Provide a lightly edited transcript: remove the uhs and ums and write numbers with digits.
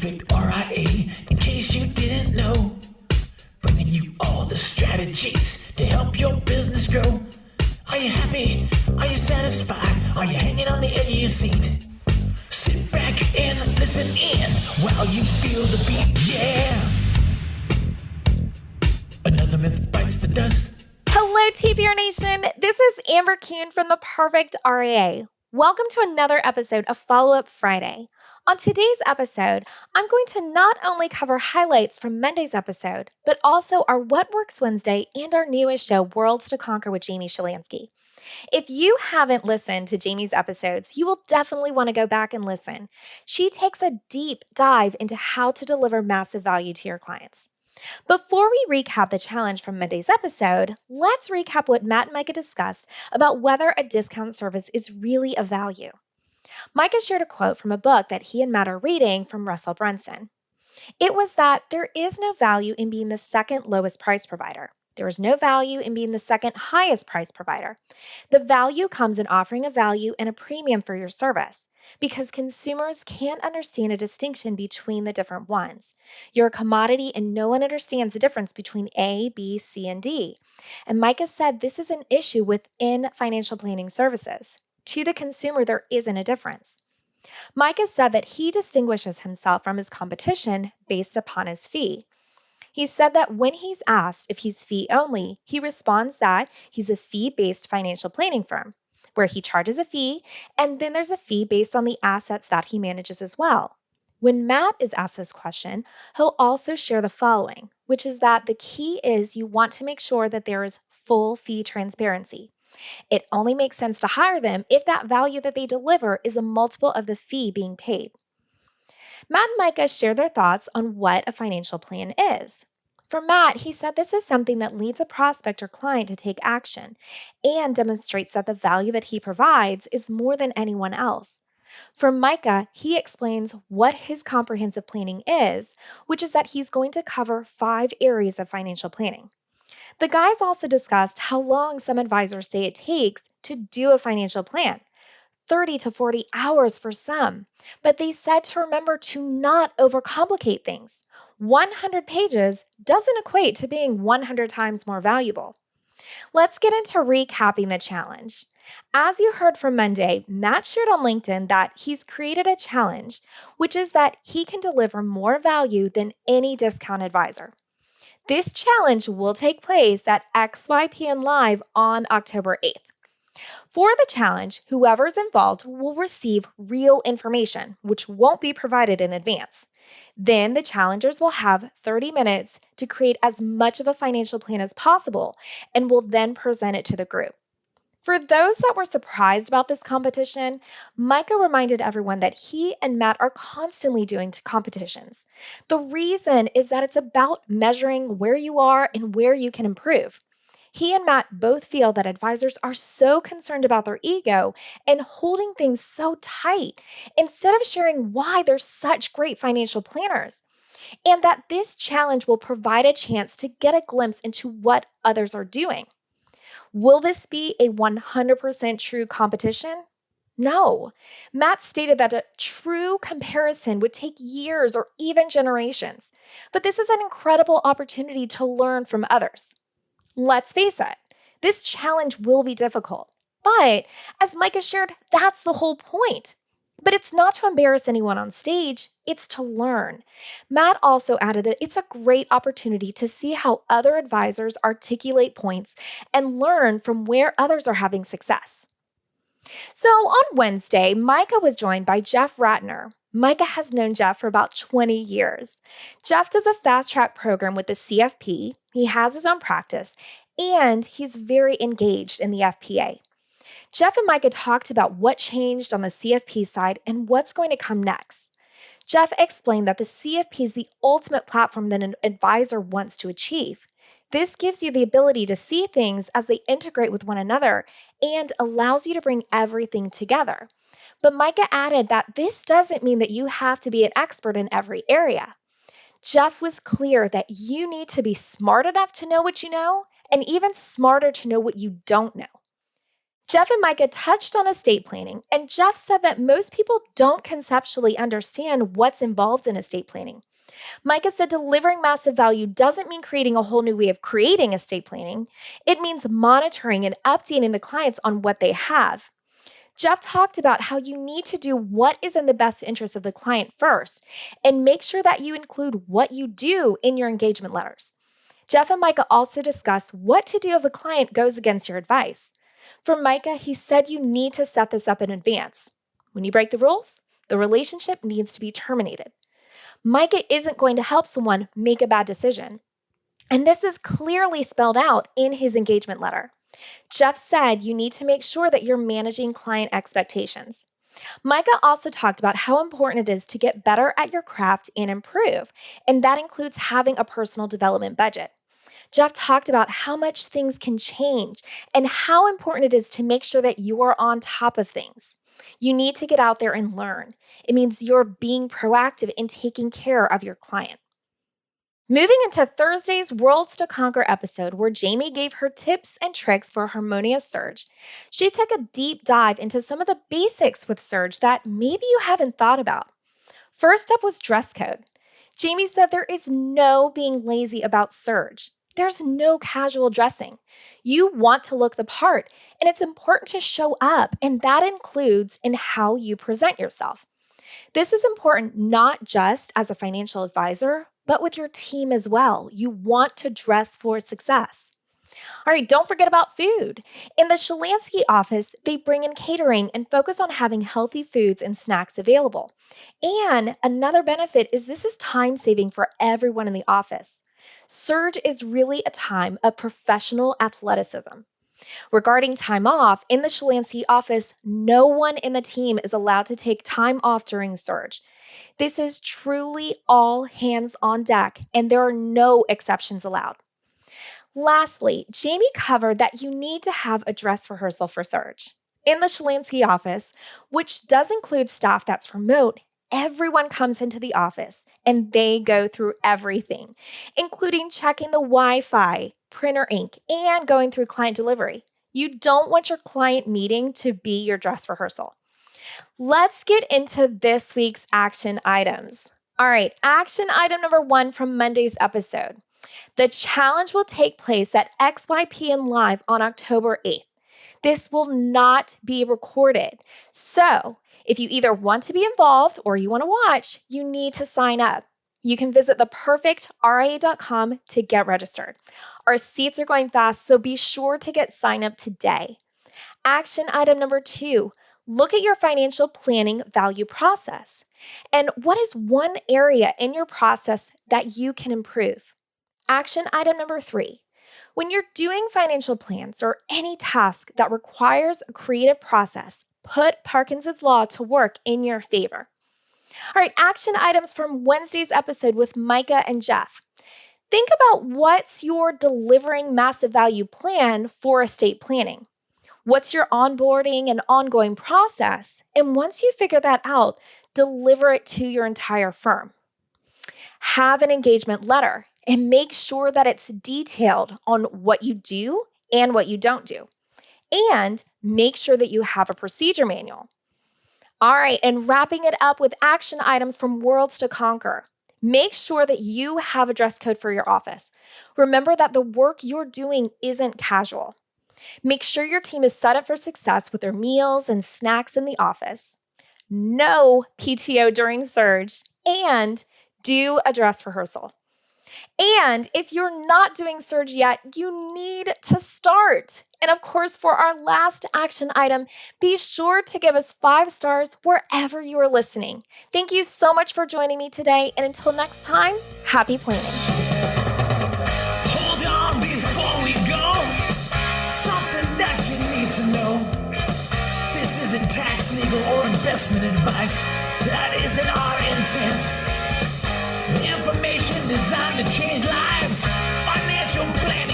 perfect RIA, in case you didn't know. Bringing you all the strategies to help your business grow. Are you happy? Are you satisfied? Are you hanging on the edge of your seat? Sit back and listen in while you feel the beat, yeah. Another myth bites the dust. Hello, TBR Nation. This is Amber Kuhn from the Perfect RIA. Welcome to another episode of Follow Up Friday. On today's episode, I'm going to not only cover highlights from Monday's episode, but also our What Works Wednesday and our newest show, Worlds to Conquer with Jamie Shalansky. If you haven't listened to Jamie's episodes, you will definitely want to go back and listen. She takes a deep dive into how to deliver massive value to your clients. Before we recap the challenge from Monday's episode, let's recap what Matt and Micah discussed about whether a discount service is really of value. Micah shared a quote from a book that he and Matt are reading from Russell Brunson. It was that there is no value in being the second lowest price provider. There is no value in being the second highest price provider. The value comes in offering a value and a premium for your service, because consumers can't understand a distinction between the different ones. You're a commodity and no one understands the difference between A, B, C, and D. And Micah said this is an issue within financial planning services. To the consumer, there isn't a difference. Micah said that he distinguishes himself from his competition based upon his fee. He said that when he's asked if he's fee only, he responds that he's a fee-based financial planning firm, where he charges a fee, and then there's a fee based on the assets that he manages as well. When Matt is asked this question, he'll also share the following, which is that the key is you want to make sure that there is full fee transparency. It only makes sense to hire them if that value that they deliver is a multiple of the fee being paid. Matt and Micah share their thoughts on what a financial plan is. For Matt, he said this is something that leads a prospect or client to take action and demonstrates that the value that he provides is more than anyone else. For Micah, he explains what his comprehensive planning is, which is that he's going to cover 5 areas of financial planning. The guys also discussed how long some advisors say it takes to do a financial plan. 30 to 40 hours for some, but they said to remember to not overcomplicate things. 100 pages doesn't equate to being 100 times more valuable. Let's get into recapping the challenge. As you heard from Monday, Matt shared on LinkedIn that he's created a challenge, which is that he can deliver more value than any discount advisor. This challenge will take place at XYPN Live on October 8th. For the challenge, whoever's involved will receive real information, which won't be provided in advance. Then the challengers will have 30 minutes to create as much of a financial plan as possible and will then present it to the group. For those that were surprised about this competition, Micah reminded everyone that he and Matt are constantly doing competitions. The reason is that it's about measuring where you are and where you can improve. He and Matt both feel that advisors are so concerned about their ego and holding things so tight instead of sharing why they're such great financial planners, and that this challenge will provide a chance to get a glimpse into what others are doing. Will this be a 100% true competition? No. Matt stated that a true comparison would take years or even generations, but this is an incredible opportunity to learn from others. Let's face it, this challenge will be difficult, but as Micah shared, that's the whole point. But it's not to embarrass anyone on stage, it's to learn. Matt also added that it's a great opportunity to see how other advisors articulate points and learn from where others are having success. So on Wednesday, Micah was joined by Jeff Ratner. Micah has known Jeff for about 20 years. Jeff does a fast track program with the CFP. He has his own practice, and he's very engaged in the FPA. Jeff and Micah talked about what changed on the CFP side and what's going to come next. Jeff explained that the CFP is the ultimate platform that an advisor wants to achieve. This gives you the ability to see things as they integrate with one another and allows you to bring everything together. But Micah added that this doesn't mean that you have to be an expert in every area. Jeff was clear that you need to be smart enough to know what you know and even smarter to know what you don't know. Jeff and Micah touched on estate planning, and Jeff said that most people don't conceptually understand what's involved in estate planning. Micah said delivering massive value doesn't mean creating a whole new way of creating estate planning. It means monitoring and updating the clients on what they have. Jeff talked about how you need to do what is in the best interest of the client first and make sure that you include what you do in your engagement letters. Jeff and Micah also discussed what to do if a client goes against your advice. For Micah, he said you need to set this up in advance. When you break the rules, the relationship needs to be terminated. Micah isn't going to help someone make a bad decision. And this is clearly spelled out in his engagement letter. Jeff said you need to make sure that you're managing client expectations. Micah also talked about how important it is to get better at your craft and improve, and that includes having a personal development budget. Jeff talked about how much things can change and how important it is to make sure that you are on top of things. You need to get out there and learn. It means you're being proactive in taking care of your client. Moving into Thursday's Worlds to Conquer episode, where Jamie gave her tips and tricks for harmonious surge, she took a deep dive into some of the basics with surge that maybe you haven't thought about. First up was dress code. Jamie said there is no being lazy about surge. There's no casual dressing. You want to look the part, and it's important to show up, and that includes in how you present yourself. This is important not just as a financial advisor, but with your team as well. You want to dress for success. All right, don't forget about food. In the Shalansky office, they bring in catering and focus on having healthy foods and snacks available. And another benefit is this is time saving for everyone in the office. Surge is really a time of professional athleticism. Regarding time off, in the Shalansky office, no one in the team is allowed to take time off during surge. This is truly all hands on deck, and there are no exceptions allowed. Lastly, Jamie covered that you need to have a dress rehearsal for surge. In the Shalansky office, which does include staff that's remote, everyone comes into the office and they go through everything, including checking the Wi-Fi, printer ink, and going through client delivery. You don't want your client meeting to be your dress rehearsal. Let's get into this week's action items. All right, action item number 1 from Monday's episode. The challenge will take place at XYPN Live on October 8th. This will not be recorded. So, if you either want to be involved or you want to watch, you need to sign up. You can visit theperfectria.com to get registered. Our seats are going fast, so be sure to get signed up today. Action item number 2, look at your financial planning value process. And what is one area in your process that you can improve? Action item number 3, when you're doing financial plans or any task that requires a creative process, put Parkinson's Law to work in your favor. All right, action items from Wednesday's episode with Micah and Jeff. Think about what's your delivering massive value plan for estate planning. What's your onboarding and ongoing process? And once you figure that out, deliver it to your entire firm. Have an engagement letter and make sure that it's detailed on what you do and what you don't do. And make sure that you have a procedure manual. All right, and wrapping it up with action items from Worlds to Conquer. Make sure that you have a dress code for your office. Remember that the work you're doing isn't casual. Make sure your team is set up for success with their meals and snacks in the office. No PTO during surge, and do a dress rehearsal. And if you're not doing surge yet, you need to start. And of course, for our last action item, be sure to give us 5 stars wherever you are listening. Thank you so much for joining me today. And until next time, happy planning. Hold on before we go. Something that you need to know. This isn't tax, legal, or investment advice. That isn't our intent. Information designed to change lives. Financial planning.